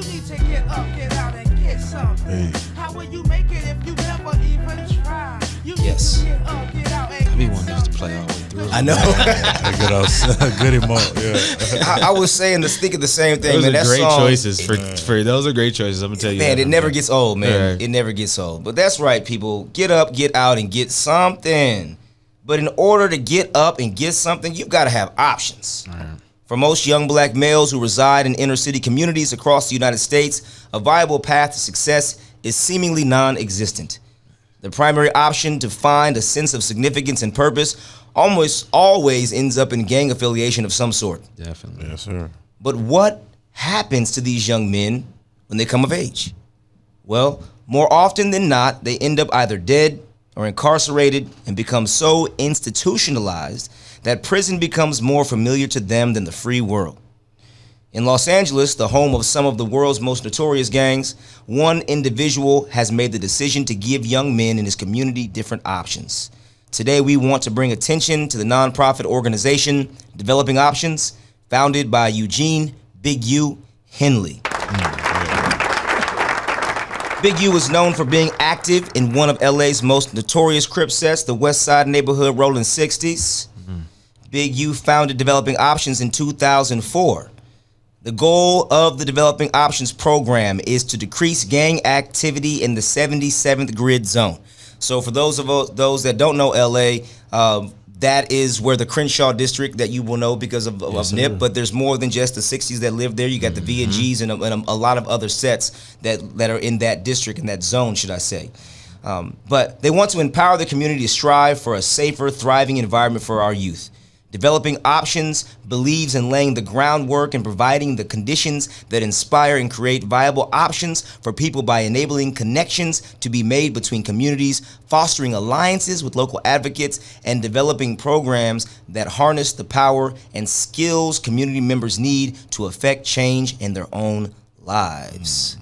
You need to get up, get out, and get something. How will you make it if you never even try? You need to get up, get out, and I wanted this to play all the way through. I know. Good emote. Yeah. I was saying, thinking the same thing. Those man. are great song, choices for those are great choices. I'm gonna tell you. Man, that, it never gets old, man. Right. It never gets old. But that's right, people. Get up, get out, and get something. But in order to get up and get something, you've got to have options. Right. For most young black males who reside in inner city communities across the United States, a viable path to success is seemingly non-existent. The primary option to find a sense of significance and purpose almost always ends up in gang affiliation of some sort. Definitely. Yes, sir. But what happens to these young men when they come of age? Well, more often than not, they end up either dead or incarcerated and become so institutionalized that prison becomes more familiar to them than the free world. In Los Angeles, the home of some of the world's most notorious gangs, one individual has made the decision to give young men in his community different options. Today, we want to bring attention to the nonprofit organization Developing Options, founded by Eugene Big U Henley. Big U is known for being active in one of LA's most notorious Crip sets, the West Side neighborhood Rolling 60s. Big U founded Developing Options in 2004. The goal of the Developing Options program is to decrease gang activity in the 77th grid zone. So for those that don't know LA, that is where the Crenshaw district that you will know because of NIP, but there's more than just the 60s that live there. You got the V&Gs and a lot of other sets that are in that district, in that zone, should I say. But they want to empower the community to strive for a safer, thriving environment for our youth. Developing Options believes in laying the groundwork and providing the conditions that inspire and create viable options for people by enabling connections to be made between communities, fostering alliances with local advocates, and developing programs that harness the power and skills community members need to affect change in their own lives.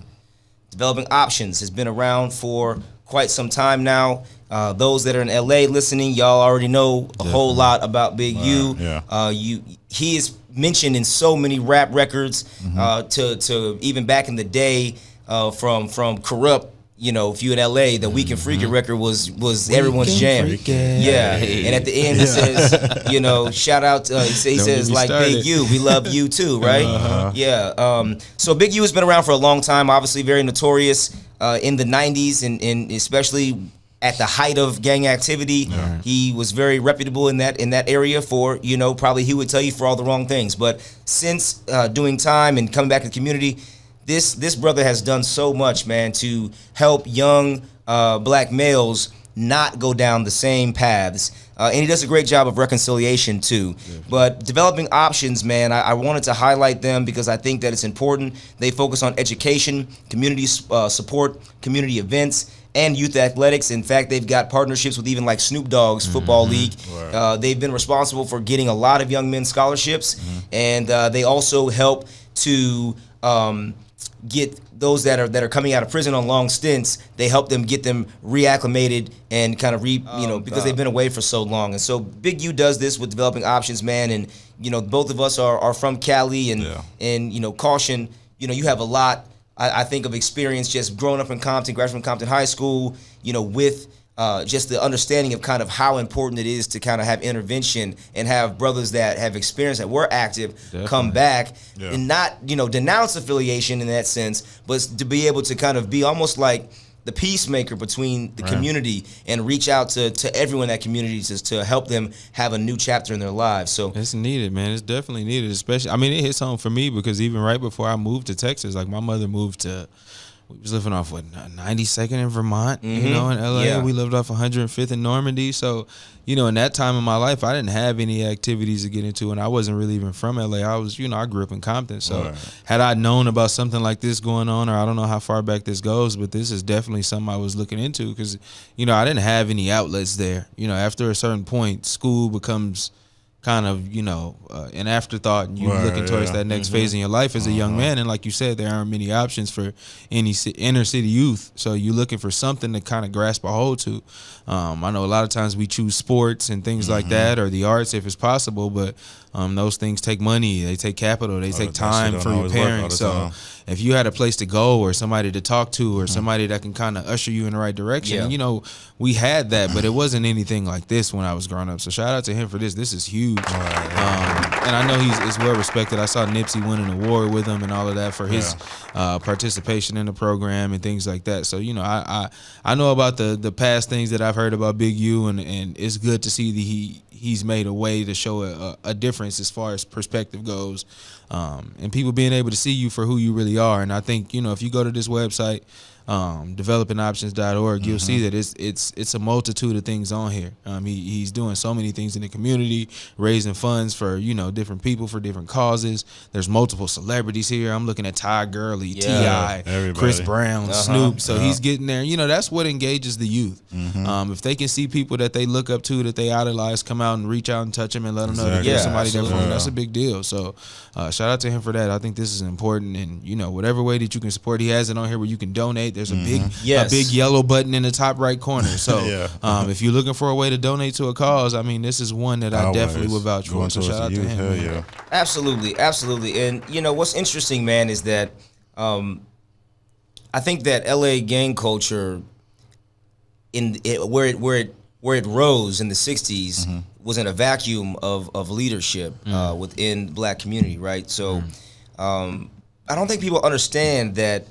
Developing Options has been around for quite some time now. Those that are in LA listening, y'all already know a whole lot about Big U. Yeah. He is mentioned in so many rap records, to even back in the day, from Corrupt. You know, if you in LA, the Week and Freakin' record was everyone's jam. Yeah, and at the end he says, you know, shout out. He says like Big U, we love you too, right? Yeah. So Big U has been around for a long time. Obviously, very notorious in the '90s, and especially at the height of gang activity. He was very reputable in that area for, you know, probably he would tell you for all the wrong things. But since doing time and coming back to the community, this brother has done so much, man, to help young black males not go down the same paths. And he does a great job of reconciliation too. But Developing Options, man, I wanted to highlight them because I think that it's important. They focus on education, community support, community events, and youth athletics. In fact, they've got partnerships with even like Snoop Dogg's football league. They've been responsible for getting a lot of young men scholarships, and they also help to get those that are coming out of prison on long stints. They help them get them reacclimated and kind of because they've been away for so long. And so Big U does this with Developing Options, man. And you know, both of us are from Cali, and you know, Caution. You know, you have a lot, I think, of experience just growing up in Compton, graduating from Compton High School, you know, with just the understanding of kind of how important it is to kind of have intervention and have brothers that have experience, that were active, come back and not, you know, denounce affiliation in that sense, but to be able to kind of be almost like the peacemaker between the community and reach out to everyone in that community to help them have a new chapter in their lives. So it's needed, man. It's definitely needed, especially, I mean, it hits home for me because even right before I moved to Texas, like my mother moved to, we was living off 92nd in Vermont, you know, in LA. We lived off 105th in Normandy. So, you know, in that time of my life, I didn't have any activities to get into, and I wasn't really even from LA. I was, you know, I grew up in Compton. So had I known about something like this going on, or I don't know how far back this goes, but this is definitely something I was looking into because, you know, I didn't have any outlets there. You know, after a certain point, school becomes kind of, you know, an afterthought, and you looking towards that next phase in your life as a young man. And like you said, there aren't many options for any inner city youth. So you're looking for something to kind of grasp a hold to. I know a lot of times we choose sports and things like that, or the arts if it's possible, but Those things take money, they take capital, they take time for your parents. So if you had a place to go or somebody to talk to or somebody that can kind of usher you in the right direction, and, you know, we had that, but it wasn't anything like this when I was growing up. So shout out to him for this. This is huge. And I know he's well respected. I saw Nipsey win an award with him and all of that for his participation in the program and things like that. So, you know, I know about the past things that I've heard about Big U, and it's good to see that he's made a way to show a difference as far as perspective goes, and people being able to see you for who you really are. And I think, you know, if you go to this website, developingoptions.org, you'll see that it's a multitude of things on here. He's doing so many things in the community, raising funds for, you know, different people for different causes. There's multiple celebrities here. I'm looking at Ty Gurley, T.I., Chris Brown, Snoop. So he's getting there. You know, that's what engages the youth. If they can see people that they look up to, that they idolize, come out and reach out and touch them and let them know that there's somebody there for them, that's a big deal. So shout out to him for that. I think this is important, and, you know, whatever way that you can support, he has it on here where you can donate. There's a big yellow button in the top right corner. So if you're looking for a way to donate to a cause, I mean, this is one that I definitely would vouch for. So shout out to him. Absolutely. And, you know, what's interesting, man, is that I think that LA gang culture, where it rose in the 60s, was in a vacuum of leadership within the black community, right? So I don't think people understand that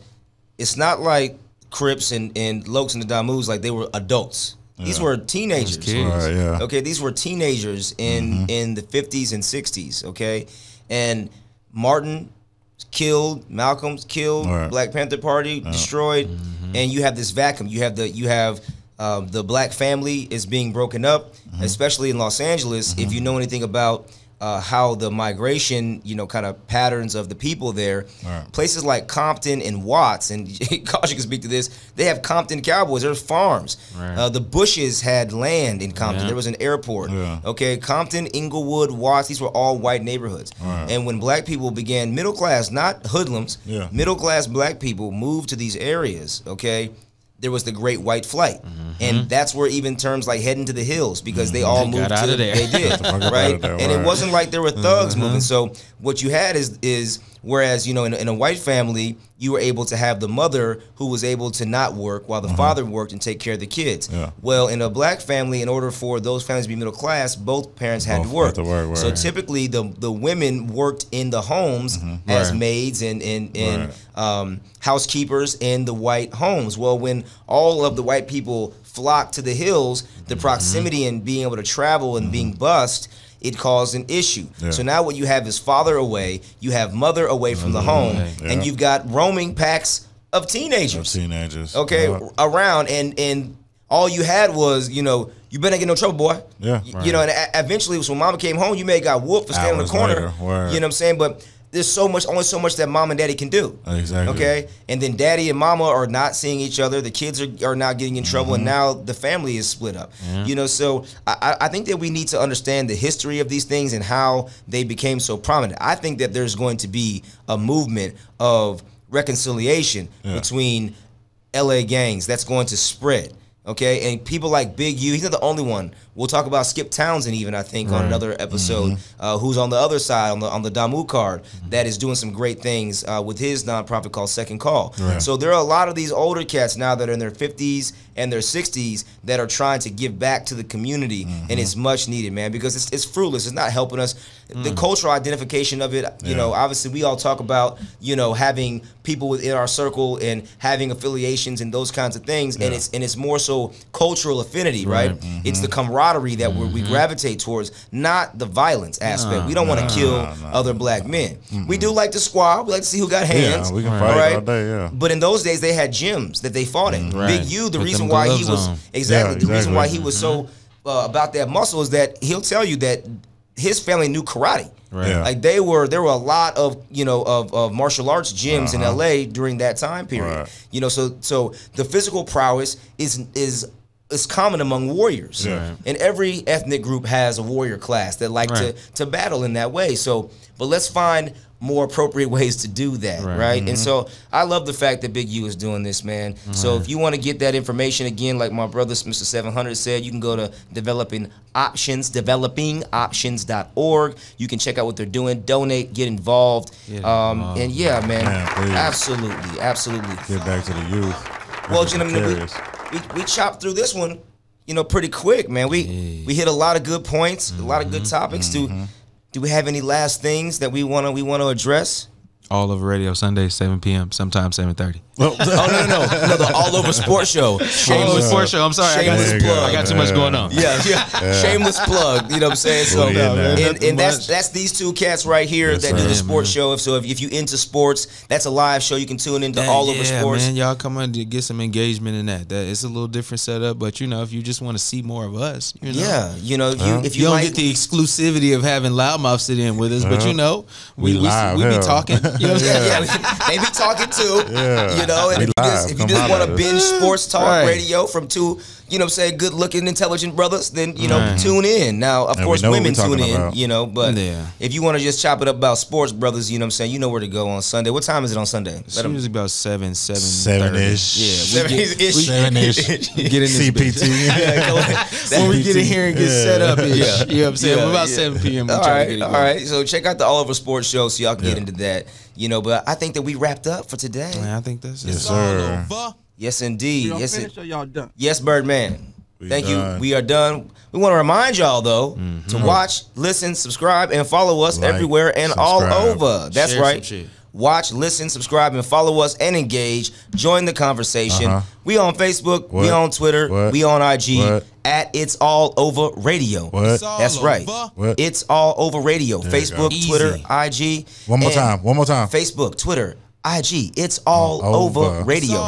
it's not like Crips and Lokes and the Damus, like they were adults. These were teenagers. Okay, these were teenagers in the 50s and 60s. Okay, and Martin killed, Malcolm's killed, Black Panther Party destroyed, and you have this vacuum. You have the black family is being broken up, especially in Los Angeles. If you know anything about how the migration, you know, kind of patterns of the people there, places like Compton and Watts, and Kosh can speak to this, they have Compton cowboys. There's farms. The Bushes had land in Compton. There was an airport. Okay, Compton, Inglewood, Watts, these were all white neighborhoods. And when black people began, middle class, not hoodlums, middle class black people moved to these areas, okay, there was the Great White Flight. And that's where even terms like heading to the hills, because they all moved out of there. They did, right? And it wasn't like there were thugs moving. So what you had is whereas, you know, in a white family, you were able to have the mother who was able to not work while the father worked and take care of the kids. Well, in a black family, in order for those families to be middle class, both parents had to work. So typically the women worked in the homes as maids and housekeepers in the white homes. Well, when all of the white people flocked to the hills, the proximity and being able to travel and being bused, it caused an issue. So now what you have is father away, you have mother away from the home, and you've got roaming packs of teenagers. Okay, around, and all you had was, you know, you better not get no trouble, boy. You know, and eventually, when mama came home, you may have got whooped for standing in the corner. You know what I'm saying? But there's only so much that mom and daddy can do. Okay, and then daddy and mama are not seeing each other. The kids are not getting in trouble, and now the family is split up. You know, so I think that we need to understand the history of these things and how they became so prominent. I think that there's going to be a movement of reconciliation between LA gangs that's going to spread. Okay, and people like Big U, he's not the only one. We'll talk about Skip Townsend even, I think, on another episode, who's on the other side, on the Damu card, that is doing some great things with his nonprofit called Second Call. So there are a lot of these older cats now that are in their 50s and their 60s that are trying to give back to the community, and it's much needed, man, because it's fruitless. It's not helping us. The cultural identification of it, you know, obviously we all talk about, you know, having people within our circle and having affiliations and those kinds of things, and it's more so cultural affinity, right? It's the camaraderie that we gravitate towards, not the violence aspect. We don't want to kill other black men. We do like to squab. We like to see who got hands. We can fight all day, But in those days, they had gyms that they fought in. Big U, the reason why he was the reason why he was so about that muscle is that he'll tell you that his family knew karate. Like there were a lot of, you know, of martial arts gyms in LA during that time period. You know, so the physical prowess is common among warriors. And every ethnic group has a warrior class that like to battle in that way. So, but let's find more appropriate ways to do that, right? And so I love the fact that Big U is doing this, man. So if you want to get that information, again, like my brother Mr. 700 said, you can go to developingoptions.org. You can check out what they're doing, donate, get involved. And yeah, man, absolutely. Get back to the youth. Well, gentlemen, we chopped through this one, pretty quick, man. We hit a lot of good points, a lot of good topics. Do we have any last things that we want to address? AllOva Radio Sunday 7 p.m. Sometimes 7:30. No, the AllOva Sports Show. Shameless Sports Show. I'm sorry, shameless plug. I got too much going on. Yeah. Shameless plug. You know what I'm saying? So, and that's these two cats right here that do the sports show. So if you into sports, that's a live show. You can tune into AllOva Sports. Man, y'all come on to get some engagement in that. It's a little different setup, but if you just want to see more of us, if you don't get the exclusivity of having Loudmouth sit in with us, but we be talking. They be talking too. And if you just want to binge sports talk radio from two, good looking, intelligent brothers, then tune in. Now, of course, women tune in, but if you want to just chop it up about sports, brothers, you know where to go on Sunday. What time is it on Sunday? It's usually about 7:30. 7-ish. Yeah, 7-ish. Get in this CPT. When we get in here and get set up, you know what I'm saying? We're about 7 p.m. All right. So check out the AllOva Sports Show so y'all can get into that. But I think that we wrapped up for today. Man, I think that's it. Yes, sir. Yes, indeed. Y'all finished or y'all done? Yes, Birdman. Thank you. We are done. We want to remind y'all, though, to watch, listen, subscribe, and follow us everywhere and AllOva. That's right. Watch, listen, subscribe, and follow us and engage. Join the conversation. We on Facebook. We on Twitter. We on IG at It's AllOva Radio. That's right. It's AllOva Radio. Facebook, Twitter, IG. One more time. Facebook, Twitter, IG. It's AllOva Radio.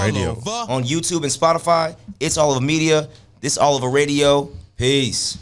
On YouTube and Spotify. It's AllOva Media. This AllOva Radio. Peace.